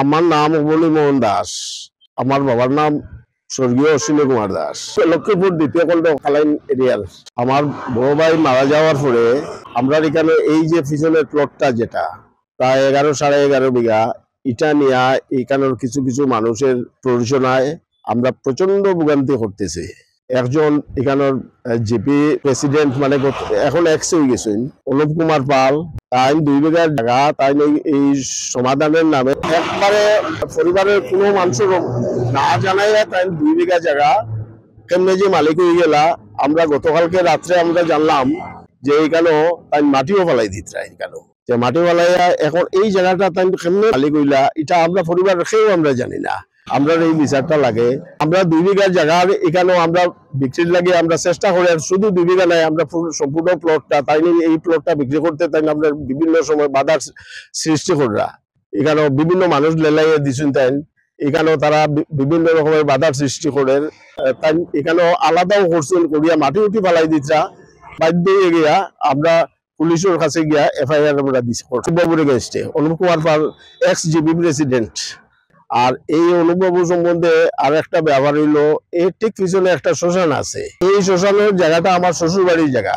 আমার নাম অবনী মোহন দাস। আমার বাবার নাম স্বর্গীয় অশ্বিনী কুমার দাস। লক্ষ্মীপুর দ্বিতীয় কন্টক খালাইন এরিয়ার। আমার বড় ভাই মারা যাওয়ার পরে আমরা এখানে এই যে পিছনের প্লটটা যেটা প্রায় 11.5 বিঘা, এটা নিয়ে এখানের কিছু কিছু মানুষের প্ররোচনায় আমরা প্রচন্ড ভোগান্তি করতেছি। একজন এখানের জিপি প্রেসিডেন্ট মানে এখন এক্স হয়ে গেছেন অনুপ কুমার পাল, তাই 2 বিঘার জায়গা তাই এই সমাধানের নামে একবারে পরিবারের কোনো মানুষের না জানাই তাই 2 বিঘা জায়গা কেমনে যে মালিক হয়ে গেলা। আমরা গতকালকে রাত্রে আমরা জানলাম যে এইখানেও তাই মাটিও ফেলাই দিত এখানেও যে মাটি ফেলাইয়া এখন এই জায়গাটা তাই কেমনে মালিক হইলা এটা আমরা পরিবার কেউ আমরা জানি না। আমরা এই বিচারটা লাগে। আমরা 2 বিঘার জায়গা এখানেও আমরা বিক্রির লাগে আমরা চেষ্টা করি, আর শুধু 2 বিঘা নাই, আমরা সম্পূর্ণ প্লটটা তাই এই প্লটটা বিক্রি করতে তাই আমরা বিভিন্ন সময় বাধার সৃষ্টি করা। এখানেও বিভিন্ন মানুষ লেলাইয়ে দিচ্ছেন তাই এখানেও তারা বিভিন্ন রকমের বাধার সৃষ্টি করে তাই এখানেও আলাদাও করছেন করিয়া মাটি উঠি ফেলাই দিতরা বাধ্য হয়ে গিয়া আমরা পুলিশের কাছে গিয়া এফআইআর আমরা দিচ্ছি বাবুর এগেইনস্টে। Anup Kumar Pal x GP president. আর এই অনুভব সম্বন্ধে আর একটা ব্যাপার হইলো এর ঠিক পিছনে একটা শ্মশান আছে। এই শ্মশানের জায়গাটা আমার শ্বশুর বাড়ির জায়গা।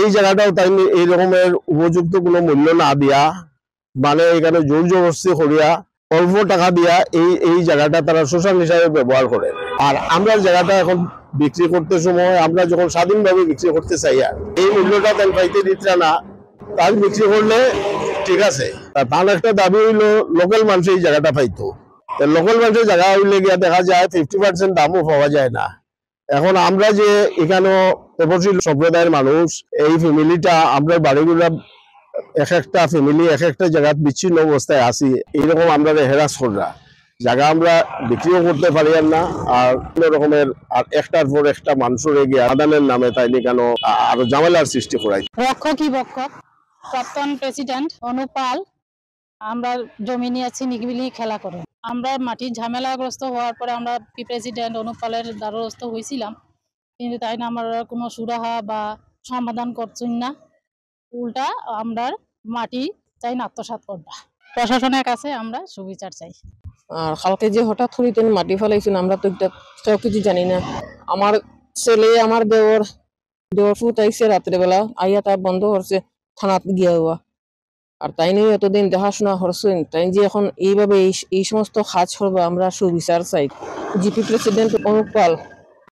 এই জায়গাটাও তাই এই রকমের উপযুক্ত কোনো মূল্য না দিয়া মানে এখানে জোর জবরদস্তি করিয়া অল্প টাকা দিয়া এই জায়গাটা তারা শ্মশান হিসাবে ব্যবহার করে। আর আমরা জায়গাটা এখন বিক্রি করতে সময় আমরা যখন স্বাধীনভাবে বিক্রি করতে চাই আর এই মূল্যটা তাই পাইতে দিতরা না, তাই বিক্রি করলে ঠিক আছে। তার একটা দাবি হইলো লোকাল মানুষ এই জায়গাটা পাইতো। লোকাল মানুষের জায়গা হইলে গিয়া দেখা যায় 50% দামও পাওয়া যায় না। এখন আমরা যে এখানেও তপশিল সম্প্রদায়ের মানুষ এই ফ্যামিলিটা আমরা বাড়িগুলা এক একটা ফ্যামিলি এক একটা জায়গায় বিচ্ছিন্ন অবস্থায় আছি, এইরকম আমরা হেরাস করা জায়গা আমরা বিক্রিও করতে পারি না। আর কোন রকমের আর একটার পর একটা মানুষের এগিয়ে আদানের নামে তাই কেন আরো ঝামেলার সৃষ্টি করাই। রক্ষকই বক্ষক প্রাক্তন প্রেসিডেন্ট অনুপ পাল আমরা জমি নিয়েছি নিকিবিলি খেলা করে। আমরা মাটির ঝামেলাগ্রস্ত হওয়ার পরে আমরা প্রেসিডেন্ট অনুপ পালের দ্বারস্থ হয়েছিলাম, কিন্তু তাই না আমরা কোনো সুরাহা বা সমাধান করছেন না। উল্টা আমরা মাটি চাই না আত্মসাৎ করবা। প্রশাসনের কাছে আমরা সুবিচার চাই। আর কালকে যে হঠাৎ করিতেন মাটি ফেলাইছেন আমরা তো কেউ কিছু জানি না। আমার ছেলে আমার দেওর ফুট আইসে রাত্রেবেলা আইয়া তা বন্ধ করছে থানাত গিয়া হওয়া। আর তাই নিয়ে এতদিন দেখাশোনা করছেন, তাই যে এখন এইভাবে এই সমস্ত কাজ করবো আমরা সুবিচার চাই। জিপি প্রেসিডেন্ট অনুপ পাল